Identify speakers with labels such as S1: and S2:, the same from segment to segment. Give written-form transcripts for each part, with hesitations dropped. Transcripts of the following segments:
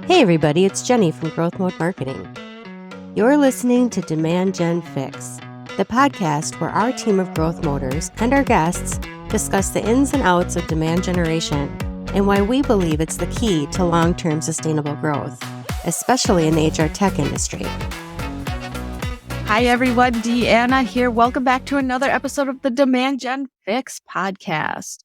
S1: Hey everybody, it's Jenny from GrowthMode Marketing. You're listening to Demand Gen Fix, the podcast where our team of growth moders and our guests discuss the ins and outs of demand generation and why we believe it's the key to long-term sustainable growth, especially in the HR tech industry.
S2: Hi everyone, Deanna here. Welcome back to another episode of the Demand Gen Fix podcast.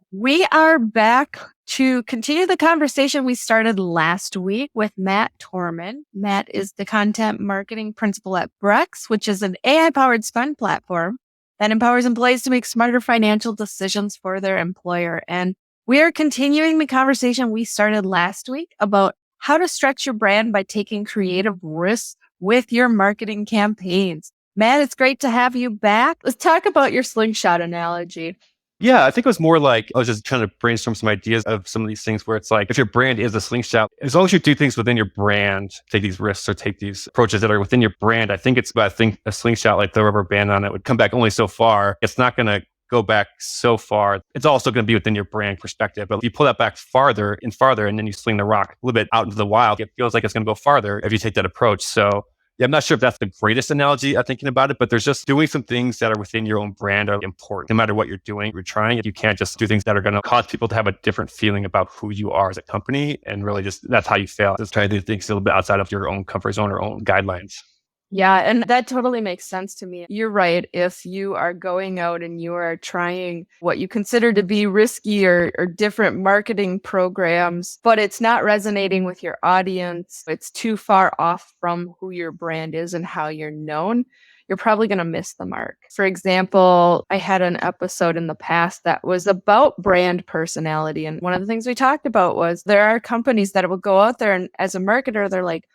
S2: We are back to continue the conversation we started last week with Matt Torman. Matt is the content marketing principal at Brex, which is an AI-powered spend platform that empowers employees to make smarter financial decisions for their employer. And we are continuing the conversation we started last week about how to stretch your brand by taking creative risks with your marketing campaigns. Matt, it's great to have you back. Let's talk about your slingshot analogy.
S3: Yeah, I think it was more like I was just trying to brainstorm some ideas of some of these things where it's like, if your brand is a slingshot, as long as you do things within your brand, take these risks or take these approaches that are within your brand, I think a slingshot, like the rubber band on it, would come back only so far. It's not going to go back so far. It's also going to be within your brand perspective. But if you pull that back farther, and then you sling the rock a little bit out into the wild, it feels like it's going to go farther if you take that approach. So yeah, I'm not sure if that's the greatest analogy I'm thinking about it, but there's just doing some things that are within your own brand are important. No matter what you're doing, you're trying. You can't just do things that are going to cause people to have a different feeling about who you are as a company. And really just, that's how you fail. Just try to do things a little bit outside of your own comfort zone or own guidelines.
S2: Yeah, and that totally makes sense to me. You're right. If you are going out and you are trying what you consider to be risky or different marketing programs, but it's not resonating with your audience, it's too far off from who your brand is and how you're known, you're probably going to miss the mark. For example, I had an episode in the past that was about brand personality. And one of the things we talked about was there are companies that will go out there and as a marketer, they're like,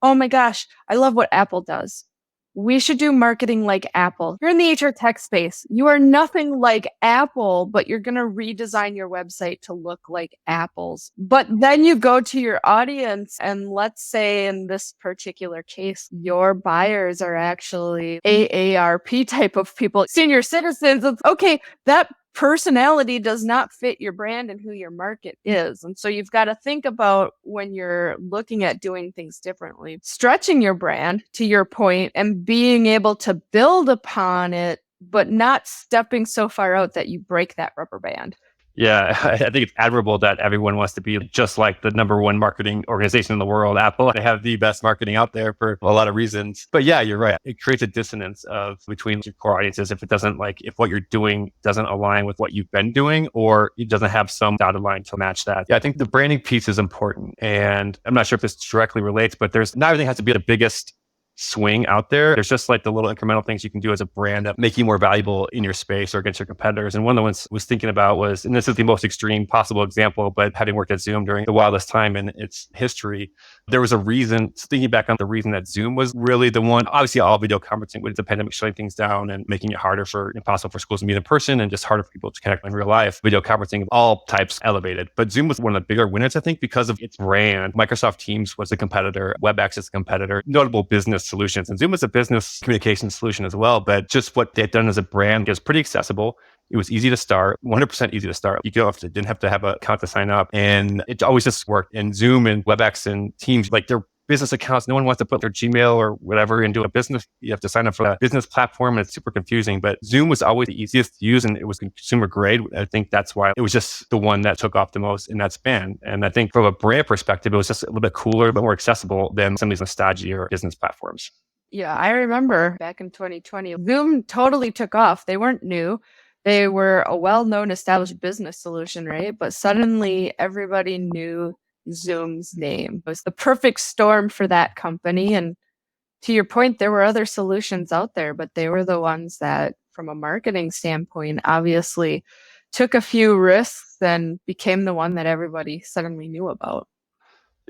S2: oh my gosh, I love what Apple does. We should do marketing like Apple. You're in the HR tech space. You are nothing like Apple, but you're going to redesign your website to look like Apple's. But then you go to your audience, and let's say in this particular case, your buyers are actually AARP type of people, senior citizens. It's okay, that personality does not fit your brand and who your market is. And so you've got to think about when you're looking at doing things differently, stretching your brand to your point and being able to build upon it, but not stepping so far out that you break that rubber band.
S3: Yeah, I think it's admirable that everyone wants to be just like the number one marketing organization in the world, Apple. They have the best marketing out there for a lot of reasons. But yeah, you're right. It creates a dissonance between your core audiences if if what you're doing doesn't align with what you've been doing, or it doesn't have some dotted line to match that. Yeah, I think the branding piece is important. And I'm not sure if this directly relates, but not everything has to be the biggest swing out there. There's just like the little incremental things you can do as a brand that make you more valuable in your space or against your competitors. And one of the ones I was thinking about was, and this is the most extreme possible example, but having worked at Zoom during the wildest time in its history, there was a reason, thinking back on the reason that Zoom was really the one, obviously all video conferencing with the pandemic shutting things down and making it impossible for schools to meet in person and just harder for people to connect in real life. Video conferencing of all types elevated. But Zoom was one of the bigger winners, I think, because of its brand. Microsoft Teams was a competitor, WebEx is a competitor, notable business solutions. And Zoom was a business communication solution as well, but just what they've done as a brand is pretty accessible. It was easy to start, 100% easy to start. You didn't have to have an account to sign up. And it always just worked. And Zoom and WebEx and Teams, like they're business accounts. No one wants to put their Gmail or whatever into a business. You have to sign up for a business platform and it's super confusing. But Zoom was always the easiest to use and it was consumer grade. I think that's why it was just the one that took off the most in that span. And I think from a brand perspective, it was just a little bit cooler, but more accessible than some of these nostalgia or business platforms.
S2: Yeah, I remember back in 2020, Zoom totally took off. They weren't new. They were a well-known established business solution, right? But suddenly everybody knew Zoom's name. It was the perfect storm for that company. And to your point, there were other solutions out there, but they were the ones that, from a marketing standpoint, obviously took a few risks and became the one that everybody suddenly knew about.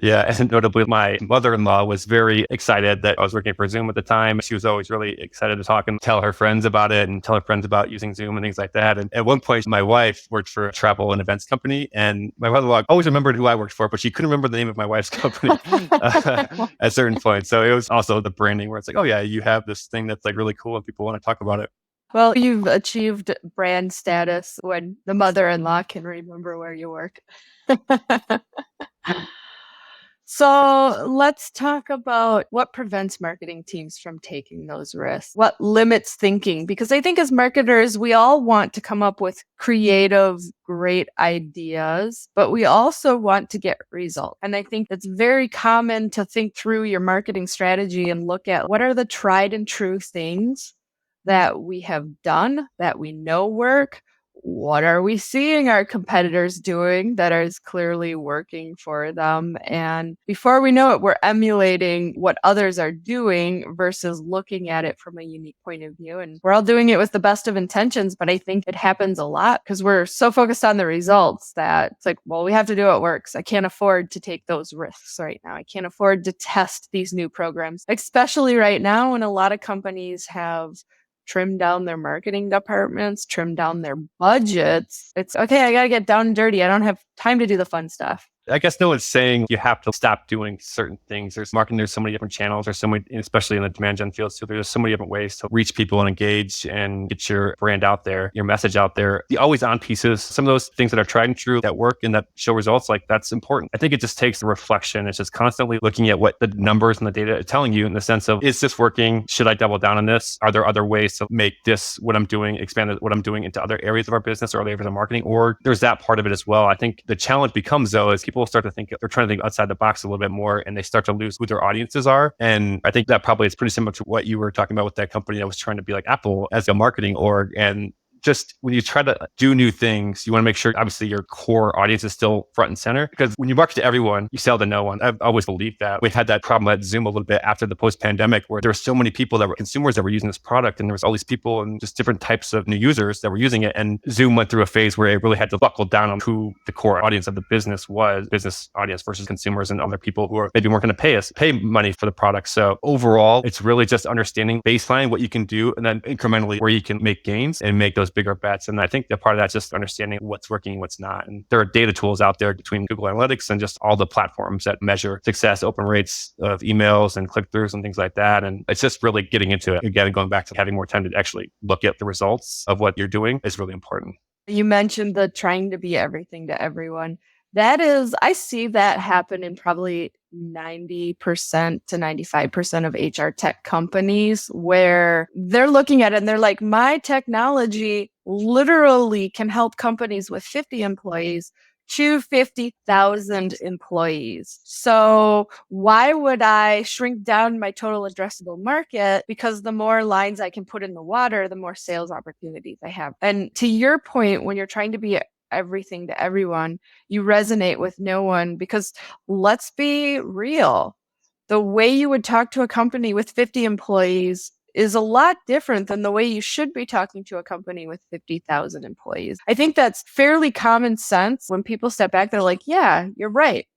S3: Yeah, and notably, my mother-in-law was very excited that I was working for Zoom at the time. She was always really excited to talk and tell her friends about it and tell her friends about using Zoom and things like that. And at one point, my wife worked for a travel and events company, and my mother-in-law always remembered who I worked for, but she couldn't remember the name of my wife's company at certain points. So it was also the branding where it's like, oh yeah, you have this thing that's like really cool and people want to talk about it.
S2: Well, you've achieved brand status when the mother-in-law can remember where you work. So let's talk about what prevents marketing teams from taking those risks. What limits thinking? Because I think as marketers, we all want to come up with creative, great ideas, but we also want to get results. And I think it's very common to think through your marketing strategy and look at what are the tried and true things that we have done that we know work. What are we seeing our competitors doing that is clearly working for them? And before we know it, we're emulating what others are doing versus looking at it from a unique point of view. And we're all doing it with the best of intentions, but I think it happens a lot because we're so focused on the results that it's like, well, we have to do what works. I can't afford to take those risks right now. I can't afford to test these new programs, especially right now when a lot of companies have trim down their marketing departments, trim down their budgets. It's okay, I got to get down and dirty. I don't have time to do the fun stuff.
S3: I guess no one's saying you have to stop doing certain things. There's marketing, there's so many different channels. There's so many, especially in the demand gen field, so there's so many different ways to reach people and engage and get your brand out there, your message out there. The always on pieces, some of those things that are tried and true that work and that show results, like that's important. I think it just takes reflection. It's just constantly looking at what the numbers and the data are telling you in the sense of, is this working? Should I double down on this? Are there other ways to make this, what I'm doing, expand what I'm doing into other areas of our business or other areas of marketing? Or there's that part of it as well. I think the challenge becomes though, is people start to think, they're trying to think outside the box a little bit more and they start to lose who their audiences are. And I think that probably is pretty similar to what you were talking about with that company that was trying to be like Apple as a marketing org. And just when you try to do new things, you want to make sure, obviously, your core audience is still front and center. Because when you market to everyone, you sell to no one. I've always believed that. We've had that problem at Zoom a little bit after the post-pandemic, where there were so many people that were consumers that were using this product, and there was all these people and just different types of new users that were using it. And Zoom went through a phase where it really had to buckle down on who the core audience of the business was, business audience versus consumers and other people who are maybe weren't going to pay money for the product. So overall, it's really just understanding baseline, what you can do, and then incrementally where you can make gains and make those bigger bets. And I think that part of that's just understanding what's working and what's not. And there are data tools out there between Google Analytics and just all the platforms that measure success, open rates of emails and click-throughs and things like that. And it's just really getting into it. Again, going back to having more time to actually look at the results of what you're doing is really important.
S2: You mentioned the trying to be everything to everyone. That is, I see that happen in probably 90% to 95% of HR tech companies where they're looking at it and they're like, my technology literally can help companies with 50 employees to 50,000 employees. So why would I shrink down my total addressable market? Because the more lines I can put in the water, the more sales opportunities I have. And to your point, when you're trying to be everything to everyone, you resonate with no one because let's be real. The way you would talk to a company with 50 employees is a lot different than the way you should be talking to a company with 50,000 employees. I think that's fairly common sense. When people step back, they're like, yeah, you're right.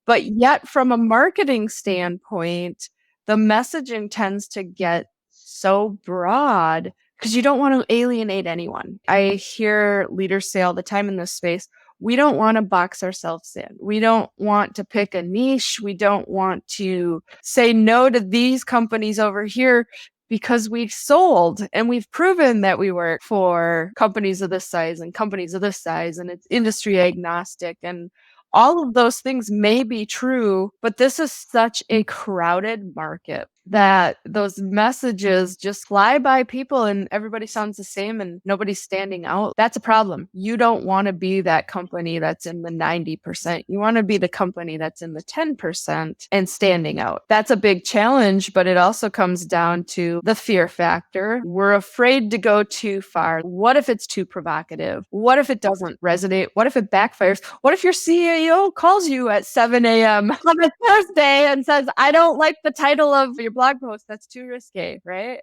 S2: But yet from a marketing standpoint, the messaging tends to get so broad because you don't want to alienate anyone. I hear leaders say all the time in this space, we don't want to box ourselves in. We don't want to pick a niche. We don't want to say no to these companies over here because we've sold and we've proven that we work for companies of this size and companies of this size, and it's industry agnostic. And all of those things may be true, but this is such a crowded market that those messages just fly by people and everybody sounds the same and nobody's standing out. That's a problem. You don't want to be that company that's in the 90%. You want to be the company that's in the 10% and standing out. That's a big challenge, but it also comes down to the fear factor. We're afraid to go too far. What if it's too provocative? What if it doesn't resonate? What if it backfires? What if your CEO calls you at 7 a.m. on a Thursday and says, I don't like the title of your blog post? That's too risque, right?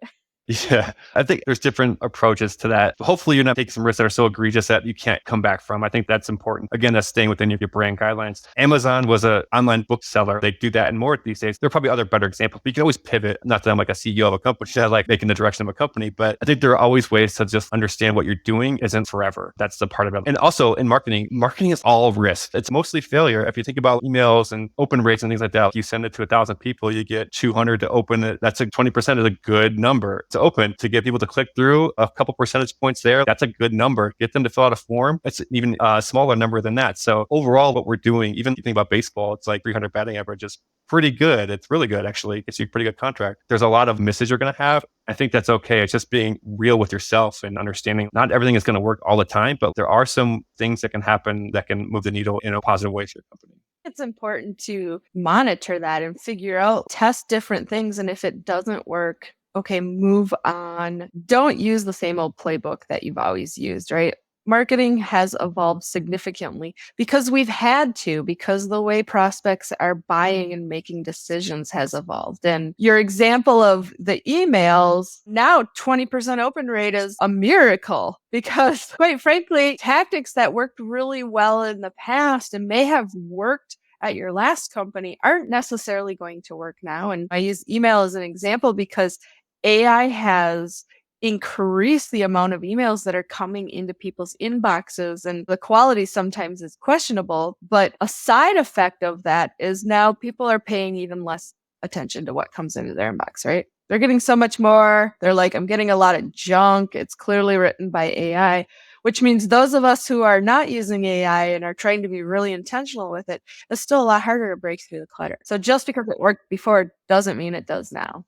S3: Yeah, I think there's different approaches to that. Hopefully, you're not taking some risks that are so egregious that you can't come back from. I think that's important. Again, that's staying within your brand guidelines. Amazon was an online bookseller. They do that and more these days. There are probably other better examples, but you can always pivot. Not that I'm like a CEO of a company, I like making the direction of a company, but I think there are always ways to just understand what you're doing isn't forever. That's the part of it. And also in marketing is all risk. It's mostly failure. If you think about emails and open rates and things like that, you send it to 1,000 people, you get 200 to open it. That's 20% is a good number. It's to open, to get people to click through a couple percentage points there. That's a good number. Get them to fill out a form. It's even a smaller number than that. So overall, what we're doing, even if you think about baseball, it's like 300 batting average is pretty good. It's really good, actually. It gets you a pretty good contract. There's a lot of misses you're going to have. I think that's okay. It's just being real with yourself and understanding not everything is going to work all the time, but there are some things that can happen that can move the needle in a positive way for your company.
S2: It's important to monitor that and figure out, test different things. And if it doesn't work, okay, move on. Don't use the same old playbook that you've always used, right? Marketing has evolved significantly because we've had to, because the way prospects are buying and making decisions has evolved. And your example of the emails, now 20% open rate is a miracle because, quite frankly, tactics that worked really well in the past and may have worked at your last company aren't necessarily going to work now. And I use email as an example because AI has increase the amount of emails that are coming into people's inboxes, and the quality sometimes is questionable. But a side effect of that is now people are paying even less attention to what comes into their inbox, right? They're getting so much more. They're like, I'm getting a lot of junk. It's clearly written by AI, which means those of us who are not using AI and are trying to be really intentional with it, it's still a lot harder to break through the clutter. So just because it worked before doesn't mean it does now.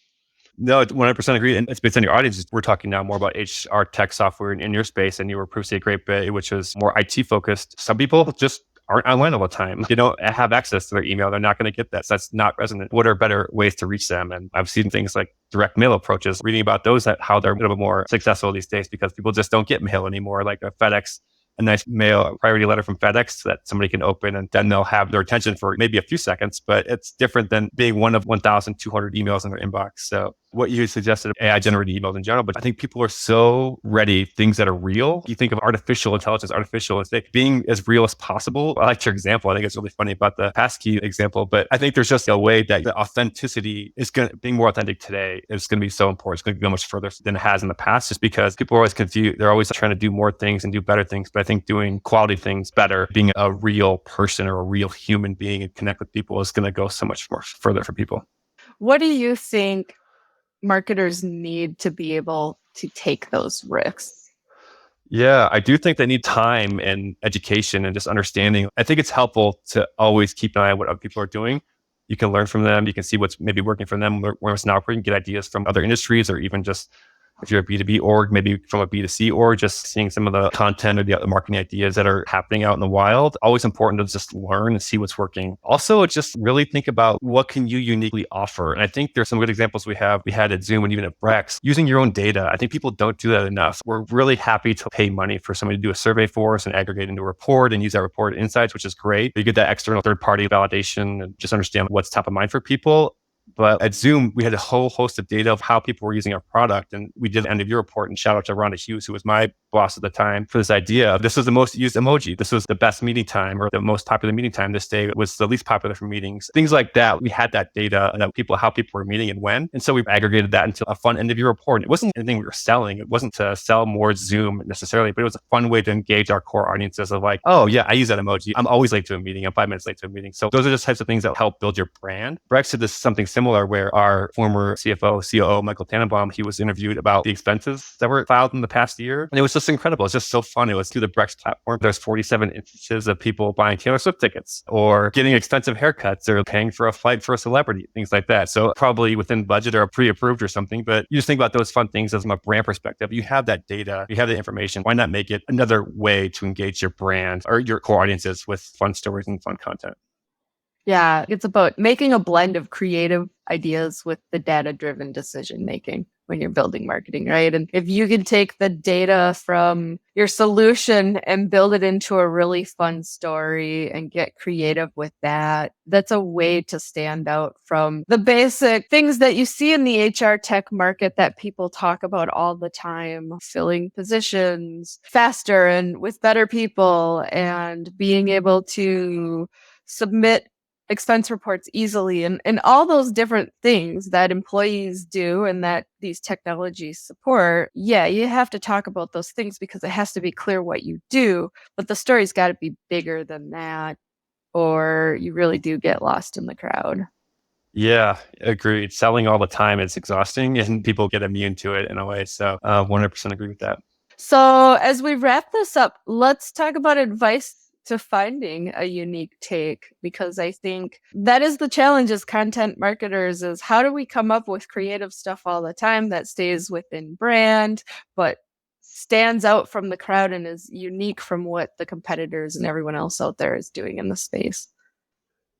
S3: No, 100% agree. And it's based on your audience. We're talking now more about HR tech software in your space, and you were previously a great bit, which was more IT focused. Some people just aren't online all the time. They don't have access to their email. They're not going to get that. So that's not resonant. What are better ways to reach them? And I've seen things like direct mail approaches, reading about those, how they're a little bit more successful these days because people just don't get mail anymore, like a FedEx. A nice mail priority letter from FedEx that somebody can open, and then they'll have their attention for maybe a few seconds, but it's different than being one of 1,200 emails in their inbox. So what you suggested, AI generated emails in general, but I think people are so ready, things that are real. You think of artificial intelligence, being as real as possible. I liked your example. I think it's really funny about the passkey example, but I think there's just a way that the authenticity is being more authentic today is going to be so important. It's going to go much further than it has in the past, just because people are always confused. They're always trying to do more things and do better things. But I think doing quality things better, being a real person or a real human being and connect with people is going to go so much more further for people.
S2: What do you think marketers need to be able to take those risks?
S3: Yeah, I do think they need time and education and just understanding. I think it's helpful to always keep an eye on what other people are doing. You can learn from them. You can see what's maybe working for them, what's not working, get ideas from other industries, or even just if you're a B2B org, maybe from a B2C org, just seeing some of the content or the other marketing ideas that are happening out in the wild. Always important to just learn and see what's working. Also, just really think about what can you uniquely offer. And I think there's some good examples we had at Zoom and even at Brex, using your own data. I think people don't do that enough. We're really happy to pay money for somebody to do a survey for us and aggregate into a report and use that report insights, which is great. You get that external third-party validation and just understand what's top of mind for people. But at Zoom, we had a whole host of data of how people were using our product. And we did an end of year report, and shout out to Rhonda Hughes, who was my boss at the time, for this idea of this was the most used emoji. This was the best meeting time or the most popular meeting time. This day was the least popular for meetings. Things like that. We had that data and how people were meeting and when. And so we aggregated that into a fun end of year report. It wasn't anything we were selling. It wasn't to sell more Zoom necessarily, but it was a fun way to engage our core audiences of like, oh yeah, I use that emoji. I'm always late to a meeting. I'm 5 minutes late to a meeting. So those are just types of things that help build your brand. Brex did this something similar where our former CFO, COO, Michael Tannenbaum, he was interviewed about the expenses that were filed in the past year. And it was just incredible. It's just so fun. It was through the Brex platform. There's 47 instances of people buying Taylor Swift tickets or getting expensive haircuts or paying for a flight for a celebrity, things like that. So probably within budget or pre-approved or something, but you just think about those fun things as from a brand perspective. You have that data, you have the information. Why not make it another way to engage your brand or your core audiences with fun stories and fun content?
S2: Yeah, it's about making a blend of creative ideas with the data-driven decision making when you're building marketing, right? And if you can take the data from your solution and build it into a really fun story and get creative with that, that's a way to stand out from the basic things that you see in the HR tech market that people talk about all the time, filling positions faster and with better people and being able to submit expense reports easily and all those different things that employees do and that these technologies support. Yeah, you have to talk about those things because it has to be clear what you do, but the story's got to be bigger than that, or you really do get lost in the crowd.
S3: Yeah, agreed. Selling all the time is exhausting and people get immune to it in a way. So 100% agree with that.
S2: So as we wrap this up, let's talk about advice to finding a unique take, because I think that is the challenge as content marketers is how do we come up with creative stuff all the time that stays within brand, but stands out from the crowd and is unique from what the competitors and everyone else out there is doing in the space.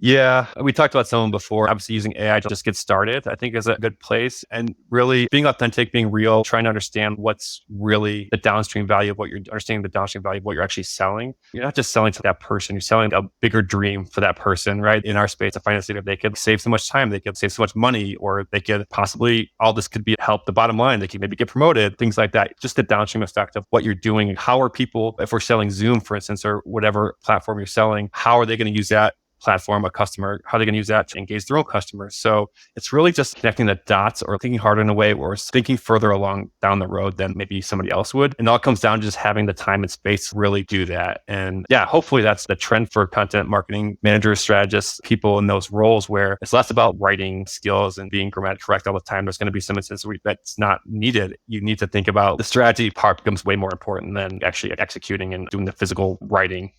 S3: Yeah, we talked about some before. Obviously, using AI to just get started, I think is a good place. And really being authentic, being real, trying to understand what's really the downstream value of what you're understanding, the downstream value of what you're actually selling. You're not just selling to that person, you're selling a bigger dream for that person, right? In our space, a finance leader, they could save so much time, they could save so much money, or they could possibly, all this could be help the bottom line. They could maybe get promoted, things like that. Just the downstream effect of what you're doing. How are people, if we're selling Zoom, for instance, or whatever platform you're selling, how are they going to use that platform, a customer, how are they going to use that to engage their own customers? So it's really just connecting the dots or thinking harder in a way or thinking further along down the road than maybe somebody else would. And it all comes down to just having the time and space to really do that. And yeah, hopefully that's the trend for content marketing managers, strategists, people in those roles where it's less about writing skills and being grammatically correct all the time. There's going to be some instances where that's not needed. You need to think about the strategy part becomes way more important than actually executing and doing the physical writing.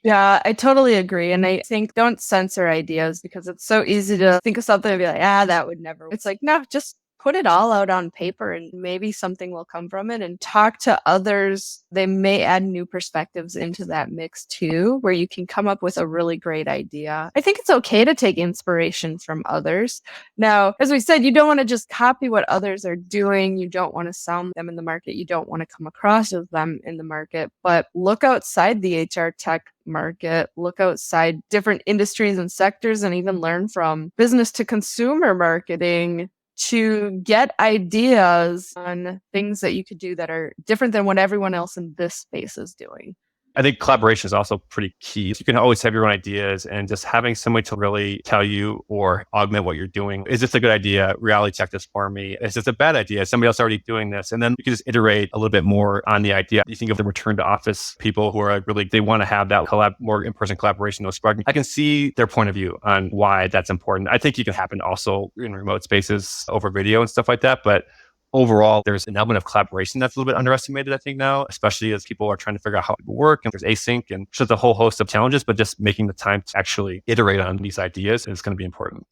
S2: Yeah, I totally agree. And I think don't censor ideas because it's so easy to think of something and be like, that would never. It's like, no, just put it all out on paper and maybe something will come from it, and talk to others. They may add new perspectives into that mix too, where you can come up with a really great idea. I think it's okay to take inspiration from others. Now, as we said, you don't want to just copy what others are doing. You don't want to sound them in the market. You don't want to come across as them in the market, but look outside the HR tech market, look outside different industries and sectors, and even learn from business to consumer marketing to get ideas on things that you could do that are different than what everyone else in this space is doing.
S3: I think collaboration is also pretty key. You can always have your own ideas, and just having somebody to really tell you or augment what you're doing. Is this a good idea? Reality check this for me. Is this a bad idea? Is somebody else already doing this? And then you can just iterate a little bit more on the idea. You think of the return to office people who are really, they want to have that more in-person collaboration. I can see their point of view on why that's important. I think it can happen also in remote spaces over video and stuff like that. But overall, there's an element of collaboration that's a little bit underestimated, I think, now, especially as people are trying to figure out how people work and there's async and just a whole host of challenges, but just making the time to actually iterate on these ideas is going to be important.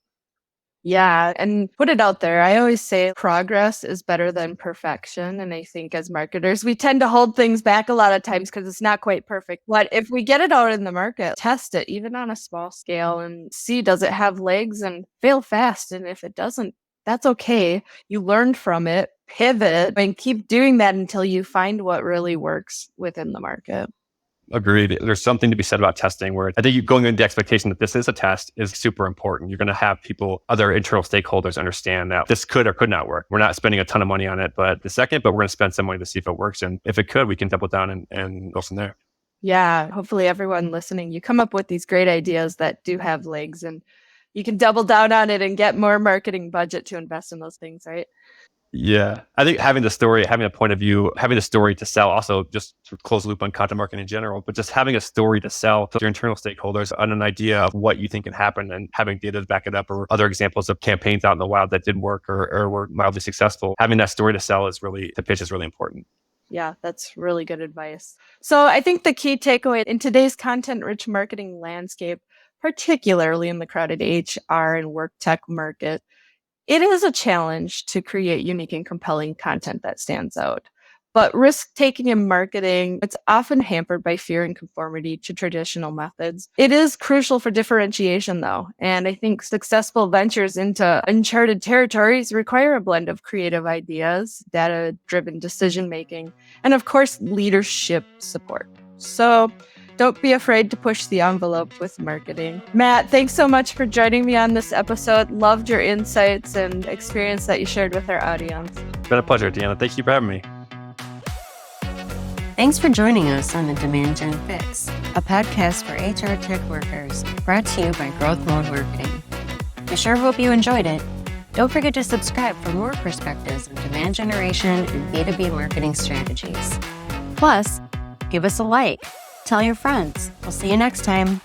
S2: Yeah, and put it out there. I always say progress is better than perfection. And I think as marketers, we tend to hold things back a lot of times because it's not quite perfect. But if we get it out in the market, test it, even on a small scale, and see, does it have legs, and fail fast. And if it doesn't, that's okay. You learned from it, pivot, and keep doing that until you find what really works within the market.
S3: Agreed. There's something to be said about testing where I think you going into the expectation that this is a test is super important. You're going to have people, other internal stakeholders understand that this could or could not work. We're not spending a ton of money on it, but we're going to spend some money to see if it works. And if it could, we can double down and go from there.
S2: Yeah. Hopefully everyone listening, you come up with these great ideas that do have legs, and you can double down on it and get more marketing budget to invest in those things, right?
S3: Yeah. I think having the story, having a point of view, having the story to sell, also just to close the loop on content marketing in general, but just having a story to sell to your internal stakeholders on an idea of what you think can happen and having data to back it up, or other examples of campaigns out in the wild that did work or were mildly successful. Having that story to sell to pitch is really important.
S2: Yeah, that's really good advice. So I think the key takeaway in today's content-rich marketing landscape, particularly in the crowded HR and work tech market, it is a challenge to create unique and compelling content that stands out. But risk-taking in marketing, it's often hampered by fear and conformity to traditional methods. It is crucial for differentiation, though. And I think successful ventures into uncharted territories require a blend of creative ideas, data-driven decision-making, and of course, leadership support. So don't be afraid to push the envelope with marketing. Matt, thanks so much for joining me on this episode. Loved your insights and experience that you shared with our audience.
S3: It's been a pleasure, Deanna. Thank you for having me.
S1: Thanks for joining us on the Demand Gen Fix, a podcast for HR tech workers, brought to you by GrowthMode Marketing. We sure hope you enjoyed it. Don't forget to subscribe for more perspectives on demand generation and B2B marketing strategies. Plus, give us a like. Tell your friends. We'll see you next time.